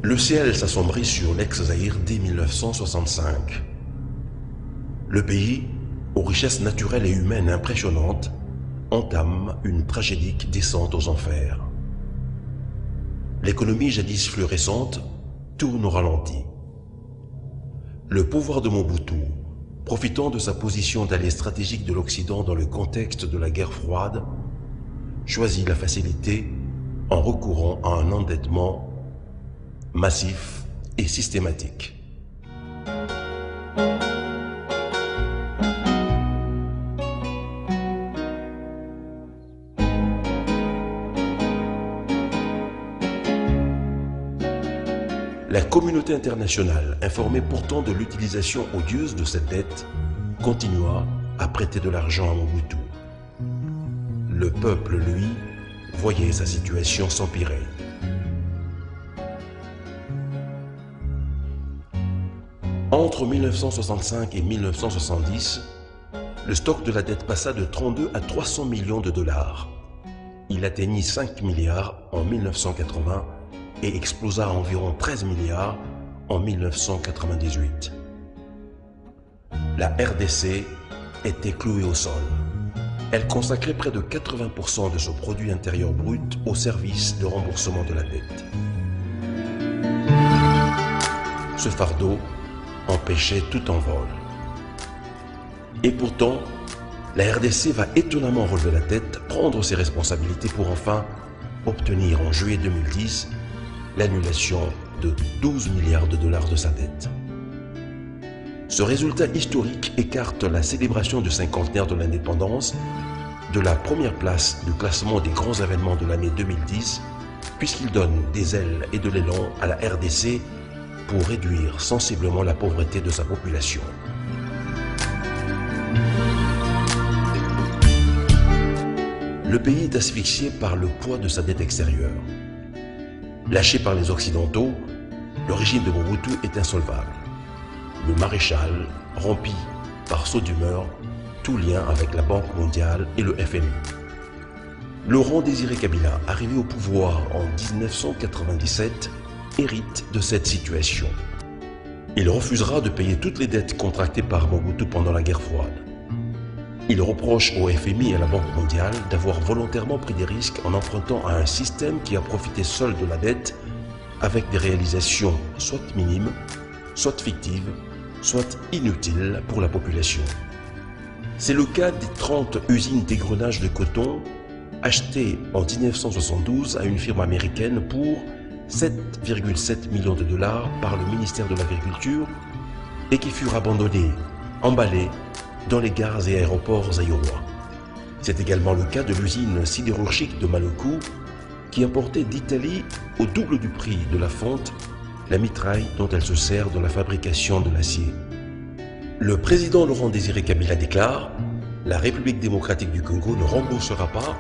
Le ciel s'assombrit sur l'ex-Zaïre dès 1965. Le pays, aux richesses naturelles et humaines impressionnantes, entame une tragédique descente aux enfers. L'économie jadis florissante tourne au ralenti. Le pouvoir de Mobutu, profitant de sa position d'allié stratégique de l'Occident dans le contexte de la guerre froide, choisit la facilité en recourant à un endettement massif et systématique. La communauté internationale, informée pourtant de l'utilisation odieuse de cette dette, continua à prêter de l'argent à Mobutu. Le peuple, lui, voyait sa situation s'empirer. Entre 1965 et 1970, le stock de la dette passa de 32 à 300 millions de dollars. Il atteignit 5 milliards en 1980 et explosa à environ 13 milliards en 1998. La RDC était clouée au sol. Elle consacrait près de 80% de son produit intérieur brut au service de remboursement de la dette. Ce fardeau empêchait tout envol. Et pourtant, la RDC va étonnamment relever la tête, prendre ses responsabilités pour enfin obtenir en juillet 2010 l'annulation de 12 milliards de dollars de sa dette. Ce résultat historique écarte la célébration du cinquantenaire de l'indépendance de la première place du classement des grands événements de l'année 2010, puisqu'il donne des ailes et de l'élan à la RDC pour réduire sensiblement la pauvreté de sa population. Le pays est asphyxié par le poids de sa dette extérieure. Lâché par les Occidentaux, le régime de Mobutu est insolvable. Le maréchal rompit par saut d'humeur tout lien avec la Banque mondiale et le FMI. Laurent Désiré Kabila, arrivé au pouvoir en 1997, hérite de cette situation. Il refusera de payer toutes les dettes contractées par Mobutu pendant la guerre froide. Il reproche au FMI et à la Banque mondiale d'avoir volontairement pris des risques en empruntant à un système qui a profité seul de la dette avec des réalisations soit minimes, soit fictives, soit inutiles pour la population. C'est le cas des 30 usines d'égrenage de coton achetées en 1972 à une firme américaine pour 7,7 millions de dollars par le ministère de l'Agriculture et qui furent abandonnées, emballées dans les gares et aéroports zaïrois. C'est également le cas de l'usine sidérurgique de Maloku qui importait d'Italie au double du prix de la fonte la mitraille dont elle se sert dans la fabrication de l'acier. Le président Laurent Désiré Kabila déclare « La République démocratique du Congo ne remboursera pas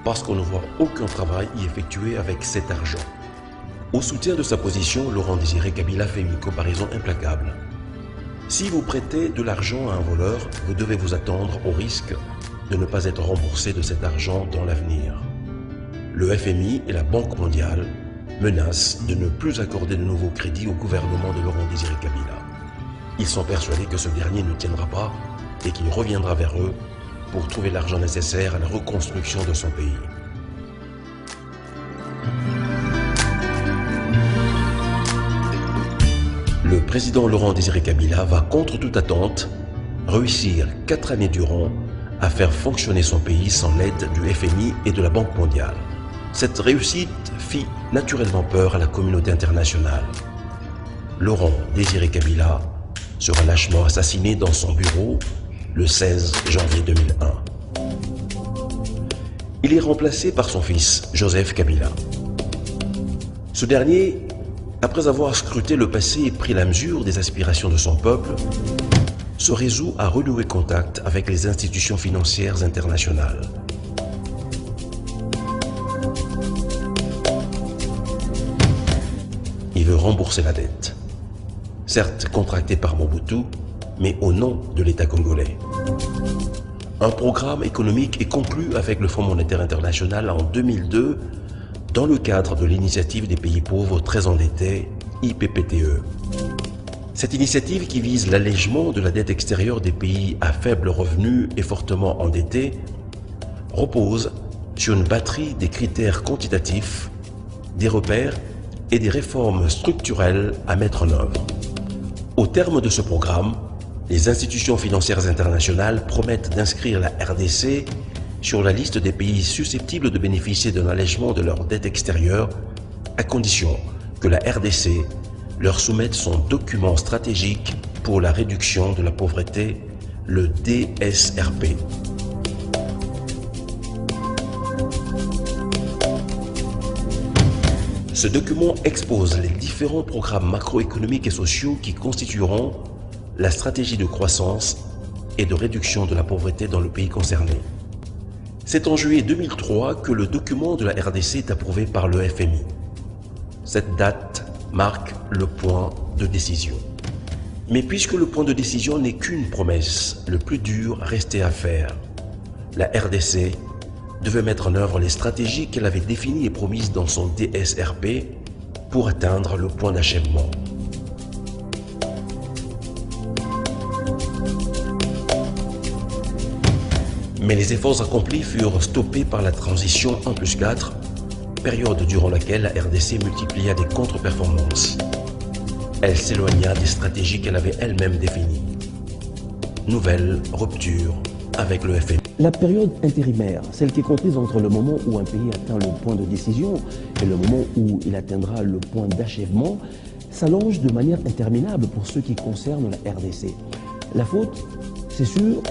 parce qu'on ne voit aucun travail y effectué avec cet argent ». Au soutien de sa position, Laurent Désiré Kabila fait une comparaison implacable. Si vous prêtez de l'argent à un voleur, vous devez vous attendre au risque de ne pas être remboursé de cet argent dans l'avenir. Le FMI et la Banque mondiale menacent de ne plus accorder de nouveaux crédits au gouvernement de Laurent Désiré Kabila. Ils sont persuadés que ce dernier ne tiendra pas et qu'il reviendra vers eux pour trouver l'argent nécessaire à la reconstruction de son pays. Le président Laurent Désiré Kabila va contre toute attente réussir 4 années durant à faire fonctionner son pays sans l'aide du FMI et de la Banque mondiale. Cette réussite fit naturellement peur à la communauté internationale. Laurent Désiré Kabila sera lâchement assassiné dans son bureau le 16 janvier 2001. Il est remplacé par son fils, Joseph Kabila. Ce dernier, après avoir scruté le passé et pris la mesure des aspirations de son peuple, se résout à renouer contact avec les institutions financières internationales. Il veut rembourser la dette, certes contractée par Mobutu, mais au nom de l'État congolais. Un programme économique est conclu avec le Fonds monétaire international en 2002 dans le cadre de l'initiative des pays pauvres très endettés, IPPTE. Cette initiative, qui vise l'allègement de la dette extérieure des pays à faible revenu et fortement endettés, repose sur une batterie des critères quantitatifs, des repères et des réformes structurelles à mettre en œuvre. Au terme de ce programme, les institutions financières internationales promettent d'inscrire la RDC sur la liste des pays susceptibles de bénéficier d'un allègement de leur dette extérieure, à condition que la RDC leur soumette son document stratégique pour la réduction de la pauvreté, le DSRP. Ce document expose les différents programmes macroéconomiques et sociaux qui constitueront la stratégie de croissance et de réduction de la pauvreté dans le pays concerné. C'est en juillet 2003 que le document de la RDC est approuvé par le FMI. Cette date marque le point de décision. Mais puisque le point de décision n'est qu'une promesse, le plus dur restait à faire. La RDC devait mettre en œuvre les stratégies qu'elle avait définies et promises dans son DSRP pour atteindre le point d'achèvement. Mais les efforts accomplis furent stoppés par la transition 1+4, période durant laquelle la RDC multiplia des contre-performances. Elle s'éloigna des stratégies qu'elle avait elle-même définies. Nouvelle rupture avec le FMI. La période intérimaire, celle qui est comprise entre le moment où un pays atteint le point de décision et le moment où il atteindra le point d'achèvement, s'allonge de manière interminable pour ce qui concerne la RDC. La faute, c'est sûr,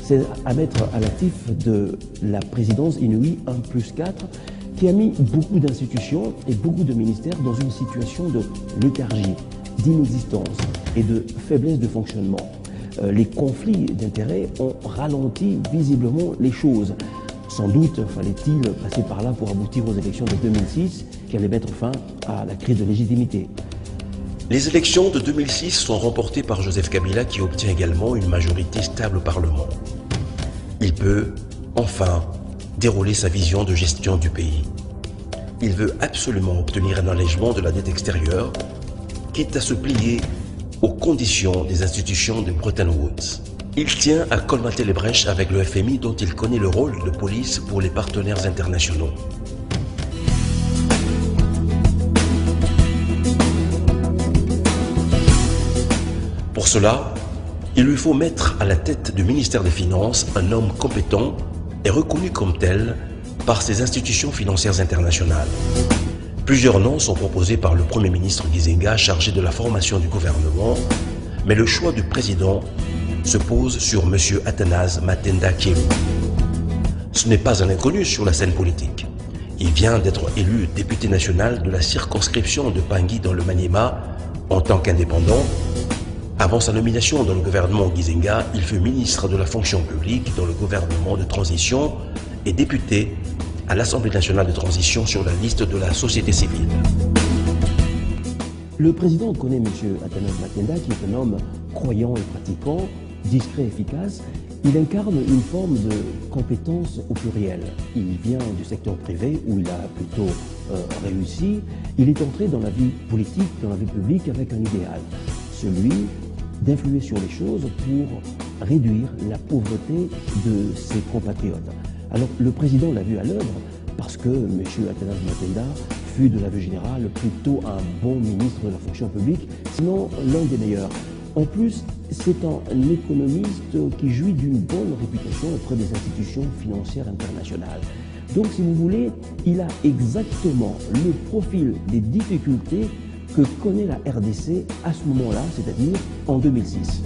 c'est à mettre à l'actif de la présidence inouïe 1+4 qui a mis beaucoup d'institutions et beaucoup de ministères dans une situation de léthargie, d'inexistence et de faiblesse de fonctionnement. Les conflits d'intérêts ont ralenti visiblement les choses. Sans doute fallait-il passer par là pour aboutir aux élections de 2006 qui allaient mettre fin à la crise de légitimité. Les élections de 2006 sont remportées par Joseph Kabila qui obtient également une majorité stable au Parlement. Il peut, enfin, dérouler sa vision de gestion du pays. Il veut absolument obtenir un allègement de la dette extérieure, quitte à se plier aux conditions des institutions de Bretton Woods. Il tient à colmater les brèches avec le FMI dont il connaît le rôle de police pour les partenaires internationaux. Pour cela, il lui faut mettre à la tête du ministère des Finances un homme compétent et reconnu comme tel par ces institutions financières internationales. Plusieurs noms sont proposés par le Premier ministre Gizenga chargé de la formation du gouvernement, mais le choix du président se pose sur M. Athanase Matenda Kyelu. Ce n'est pas un inconnu sur la scène politique. Il vient d'être élu député national de la circonscription de Pangui dans le Maniema en tant qu'indépendant. Avant sa nomination dans le gouvernement Gizenga, il fut ministre de la fonction publique dans le gouvernement de transition et député à l'Assemblée nationale de transition sur la liste de la société civile. Le président connaît M. Athanase Matenda, qui est un homme croyant et pratiquant, discret et efficace. Il incarne une forme de compétence au pluriel. Il vient du secteur privé où il a plutôt réussi. Il est entré dans la vie politique, dans la vie publique avec un idéal, celui d'influer sur les choses pour réduire la pauvreté de ses compatriotes. Alors le président l'a vu à l'œuvre parce que M. Athanase Matenda fut de la vue générale plutôt un bon ministre de la fonction publique, sinon l'un des meilleurs. En plus, c'est un économiste qui jouit d'une bonne réputation auprès des institutions financières internationales. Donc, si vous voulez, il a exactement le profil des difficultés que connaît la RDC à ce moment-là, c'est-à-dire en 2006.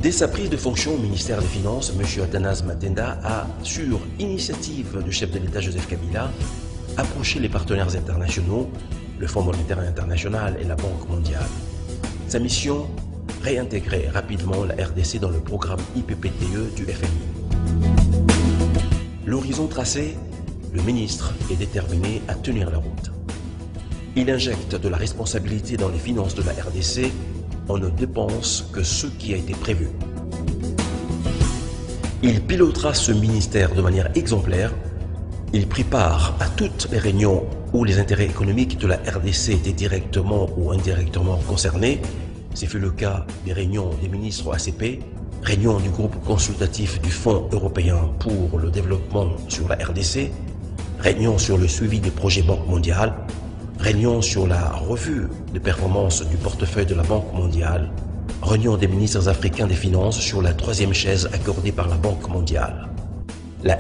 Dès sa prise de fonction au ministère des Finances, M. Athanase Matenda a, sur initiative du chef de l'État Joseph Kabila, approché les partenaires internationaux, le Fonds monétaire international et la Banque mondiale. Sa mission, réintégrer rapidement la RDC dans le programme IPPTE du FMI. L'horizon tracé, le ministre est déterminé à tenir la route. Il injecte de la responsabilité dans les finances de la RDC. On ne dépense que ce qui a été prévu. Il pilotera ce ministère de manière exemplaire. Il prit part à toutes les réunions où les intérêts économiques de la RDC étaient directement ou indirectement concernés. Ce fut le cas des réunions des ministres ACP, réunions du groupe consultatif du Fonds européen pour le développement sur la RDC, réunions sur le suivi des projets Banque mondiale, réunions sur la revue de performance du portefeuille de la Banque mondiale, réunion des ministres africains des Finances sur la troisième chaise accordée par la Banque mondiale. La